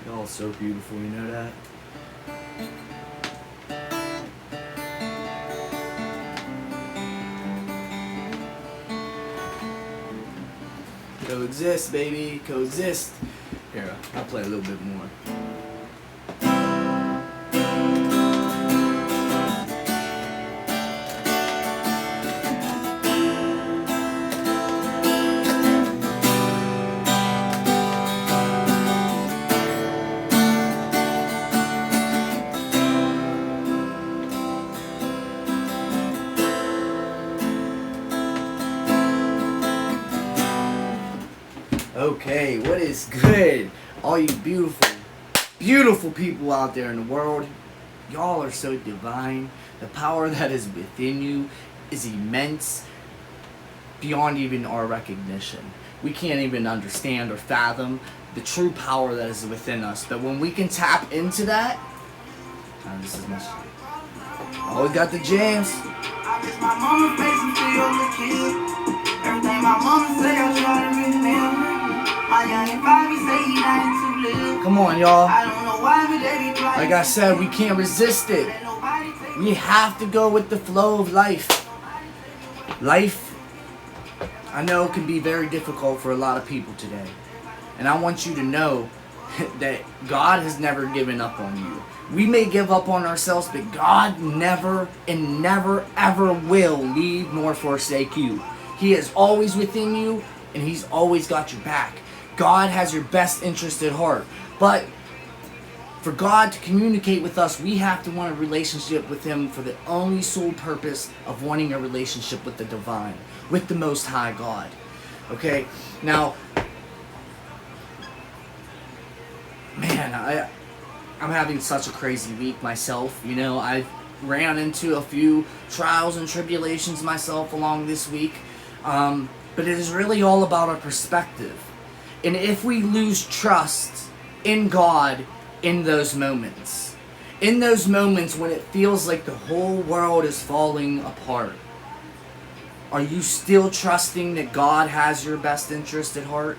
Y'all so beautiful, you know that? Coexist, baby, coexist. Here, I'll play a little bit more. Okay, what is good? All you beautiful, beautiful people out there in the world, y'all are so divine. The power that is within you is immense, beyond even our recognition. We can't even understand or fathom the true power that is within us. But when we can tap into that, this is my shit. Always got the jams. I miss my mama face and feel the kid. Everything my mama say, I try to remember. My young Bobby say he dying to live. Come on, y'all. I don't know why, but they be Like I said, we can't resist it. We have to go with the flow of life. Life, I know, can be very difficult for a lot of people today. And I want you to know that God has never given up on you. We may give up on ourselves, but God never and never ever will leave nor forsake you. He is always within you, and He's always got your back. God has your best interest at heart. But for God to communicate with us, we have to want a relationship with Him for the only sole purpose of wanting a relationship with the divine, with the Most High God. Okay? Now, man, I'm having such a crazy week myself. You know, I've ran into a few trials and tribulations myself along this week. But it is really all about our perspective. And if we lose trust in God in those moments when it feels like the whole world is falling apart, are you still trusting that God has your best interest at heart?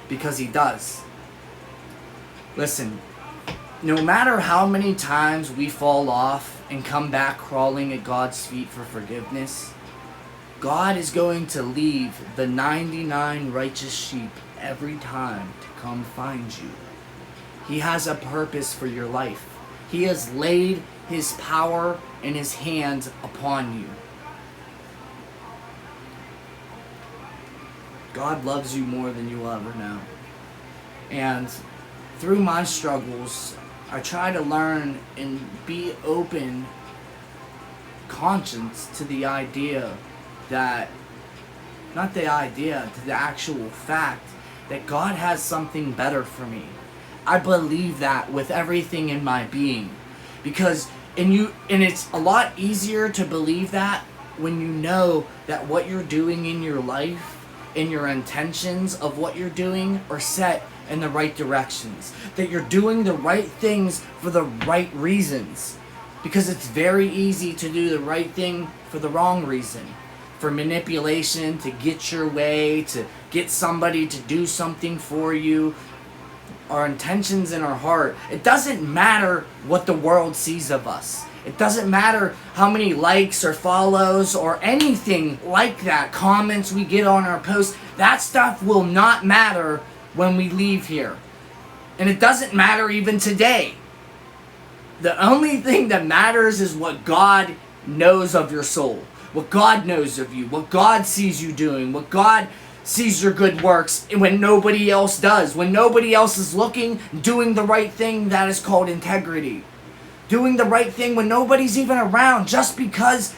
Because He does. Listen, no matter how many times we fall off and come back crawling at God's feet for forgiveness, God is going to leave the 99 righteous sheep every time to come find you. He has a purpose for your life. He has laid His power and His hands upon you. God loves you more than you will ever know. And through my struggles, I try to learn and be open, conscious to the idea that, not the idea, to the actual fact that God has something better for me. I believe that with everything in my being. Because, and it's a lot easier to believe that when you know that what you're doing in your life and your intentions of what you're doing are set in the right directions. That you're doing the right things for the right reasons. Because it's very easy to do the right thing for the wrong reason. For manipulation, to get your way, to get somebody to do something for you. Our intentions in our heart. It doesn't matter what the world sees of us. It doesn't matter how many likes or follows or anything like that, comments we get on our posts. That stuff will not matter when we leave here. And it doesn't matter even today. The only thing that matters is what God knows of your soul. What God knows of you. What God sees you doing. What God sees your good works when nobody else does. When nobody else is looking, doing the right thing, that is called integrity. Doing the right thing when nobody's even around, just because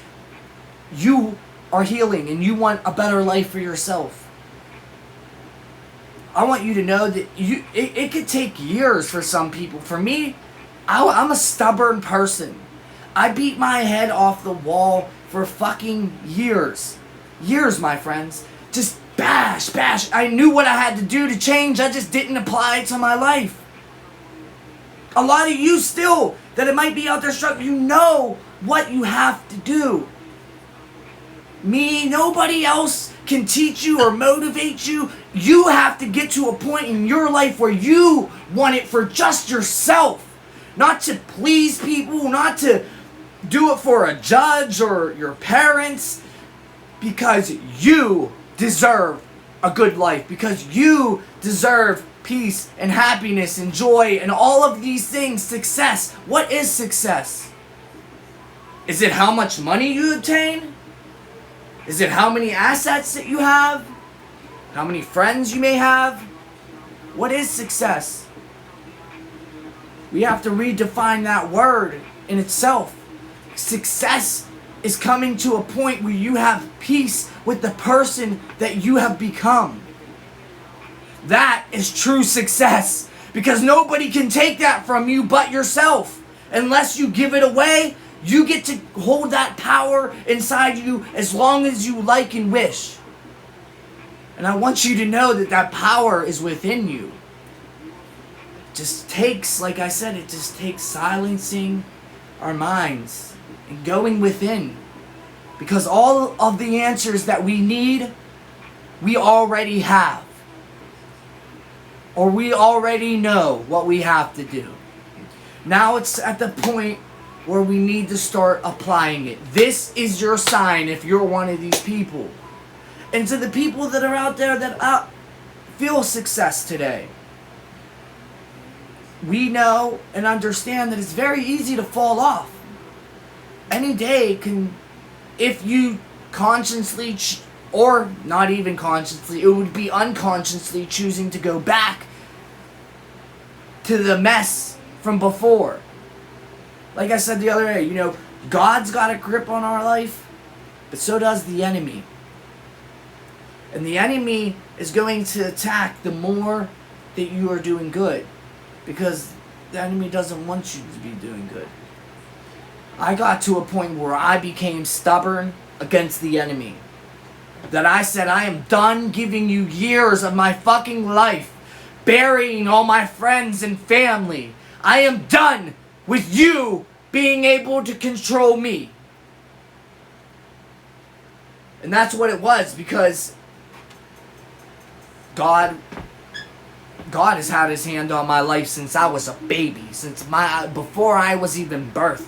you are healing and you want a better life for yourself. I want you to know that it could take years for some people. For me, I'm a stubborn person. I beat my head off the wall for fucking years. Years, my friends. Just bash. I knew what I had to do to change. I just didn't apply it to my life. A lot of you still, that it might be out there struggling, you know what you have to do. Me, nobody else can teach you or motivate you. You have to get to a point in your life where you want it for just yourself. Not to please people, not to do it for a judge or your parents. Because you deserve a good life. Because you deserve peace and happiness and joy and all of these things. Success. What is success? Is it how much money you obtain? Is it how many assets that you have? How many friends you may have? What is success? We have to redefine that word in itself. Success is coming to a point where you have peace with the person that you have become. That is true success. Because nobody can take that from you but yourself. Unless you give it away, you get to hold that power inside you as long as you like and wish. And I want you to know that that power is within you. It just takes, like I said, it just takes silencing our minds and going within. Because all of the answers that we need, we already have. Or we already know what we have to do. Now it's at the point where we need to start applying it. This is your sign if you're one of these people. And to the people that are out there that feel success today, we know and understand that it's very easy to fall off. Any day can, if you consciously or not even consciously, it would be unconsciously choosing to go back to the mess from before. Like I said the other day, God's got a grip on our life, but so does the enemy. And the enemy is going to attack the more that you are doing good, because the enemy doesn't want you to be doing good. I got to a point where I became stubborn against the enemy. That I said, I am done giving you years of my fucking life, burying all my friends and family. I am done with you being able to control me. And that's what it was, because God has had his hand on my life since I was a baby, before I was even birthed.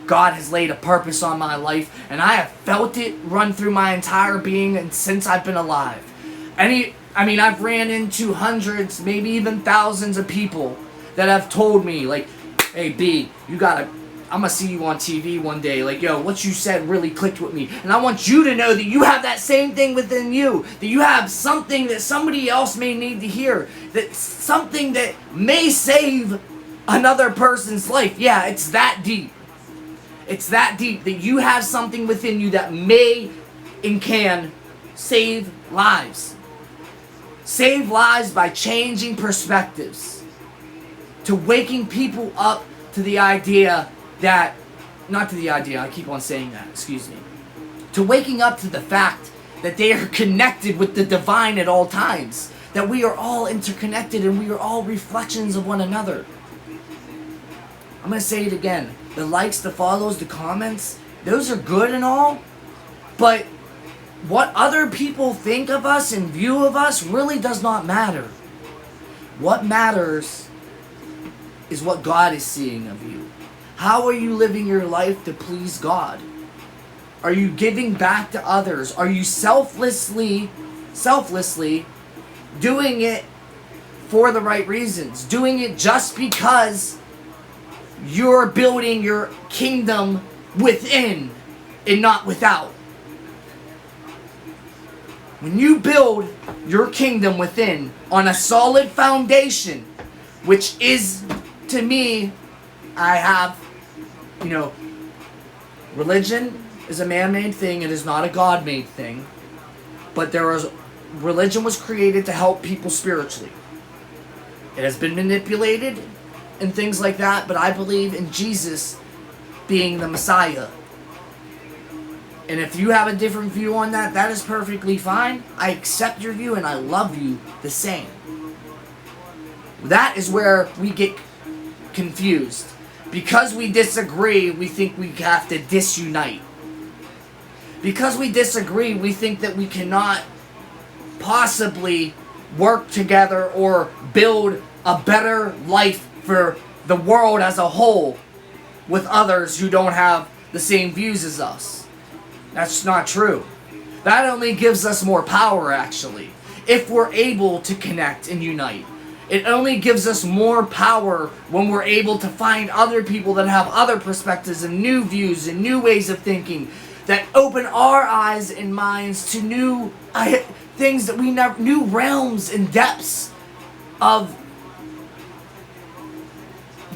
God has laid a purpose on my life, and I have felt it run through my entire being and since I've been alive. I've ran into hundreds, maybe even thousands of people that have told me, like, hey B, I'm gonna see you on TV one day, like, yo, what you said really clicked with me. And I want you to know that you have that same thing within you, that you have something that somebody else may need to hear, that something that may save another person's life. Yeah, it's that deep. It's that deep that you have something within you that may and can save lives. Save lives by changing perspectives. To waking people up to the idea that, not to the idea, I keep on saying that, excuse me. To waking up to the fact that they are connected with the divine at all times. That we are all interconnected and we are all reflections of one another. I'm going to say it again. The likes, the follows, the comments, those are good and all, but what other people think of us and view of us really does not matter. What matters is what God is seeing of you. How are you living your life to please God? Are you giving back to others? Are you selflessly doing it for the right reasons? Doing it just because you're building your kingdom within and not without. When you build your kingdom within on a solid foundation, which is, to me, I have, religion is a man-made thing. It is not a God-made thing. But religion was created to help people spiritually. It has been manipulated and things like that, but I believe in Jesus being the Messiah. And if you have a different view on that, that is perfectly fine. I accept your view and I love you the same. That is where we get confused. Because we disagree, we think we have to disunite. Because we disagree, we think that we cannot possibly work together or build a better life for the world as a whole with others who don't have the same views as us. That's not true. That only gives us more power, actually, if we're able to connect and unite. It only gives us more power when we're able to find other people that have other perspectives and new views and new ways of thinking that open our eyes and minds to new things that we never, new realms and depths of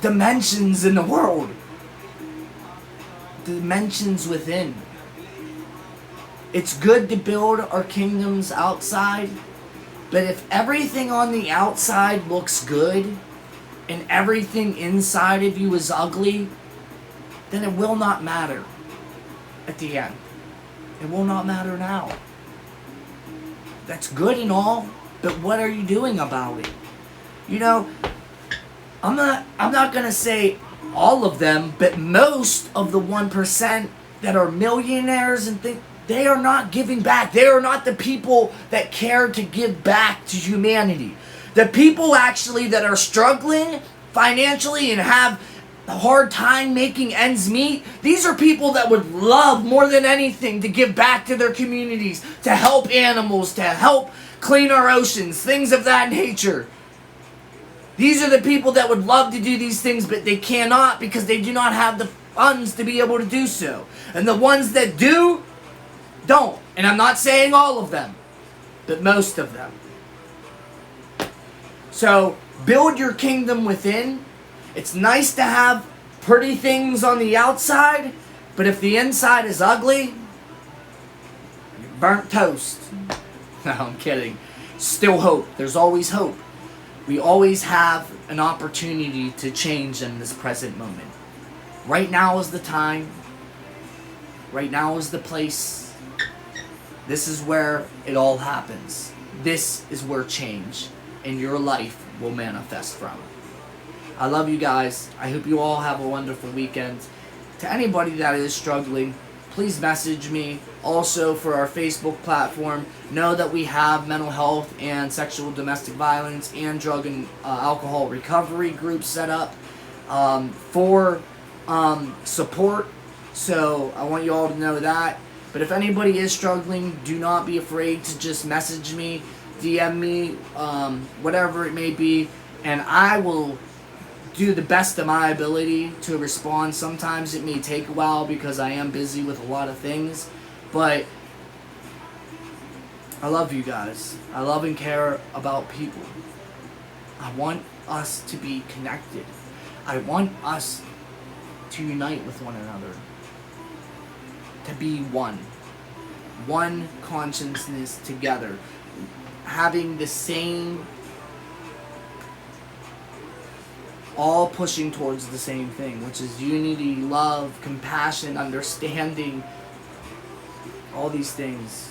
dimensions in the world. Dimensions within. It's good to build our kingdoms outside, but if everything on the outside looks good and everything inside of you is ugly, then it will not matter at the end. It will not matter now. That's good and all, but what are you doing about it? You know, I'm not gonna say all of them, but most of the 1% that are millionaires and think they are not giving back. They are not the people that care to give back to humanity. The people actually that are struggling financially and have a hard time making ends meet, these are people that would love more than anything to give back to their communities, to help animals, to help clean our oceans, things of that nature. These are the people that would love to do these things, but they cannot because they do not have the funds to be able to do so. And the ones that do, don't. And I'm not saying all of them, but most of them. So, build your kingdom within. It's nice to have pretty things on the outside, but if the inside is ugly, you're burnt toast. No, I'm kidding. Still hope. There's always hope. We always have an opportunity to change in this present moment. Right now is the time. Right now is the place. This is where it all happens. This is where change in your life will manifest from. I love you guys. I hope you all have a wonderful weekend. To anybody that is struggling, please message me. Also, for our Facebook platform, know that we have mental health and sexual domestic violence and drug and alcohol recovery groups set up for support. So I want you all to know that. But if anybody is struggling, do not be afraid to just message me, DM me, whatever it may be, and I will do the best of my ability to respond. Sometimes it may take a while because I am busy with a lot of things, but I love you guys. I love and care about people. I want us to be connected. I want us to unite with one another. To be one. One consciousness together. Having the same, all pushing towards the same thing, which is unity, love, compassion, understanding, all these things,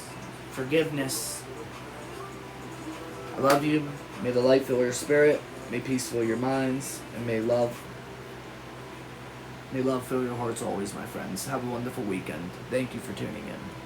forgiveness. I love you. May the light fill your spirit, may peace fill your minds, and may love fill your hearts always, my friends. Have a wonderful weekend. Thank you for tuning in.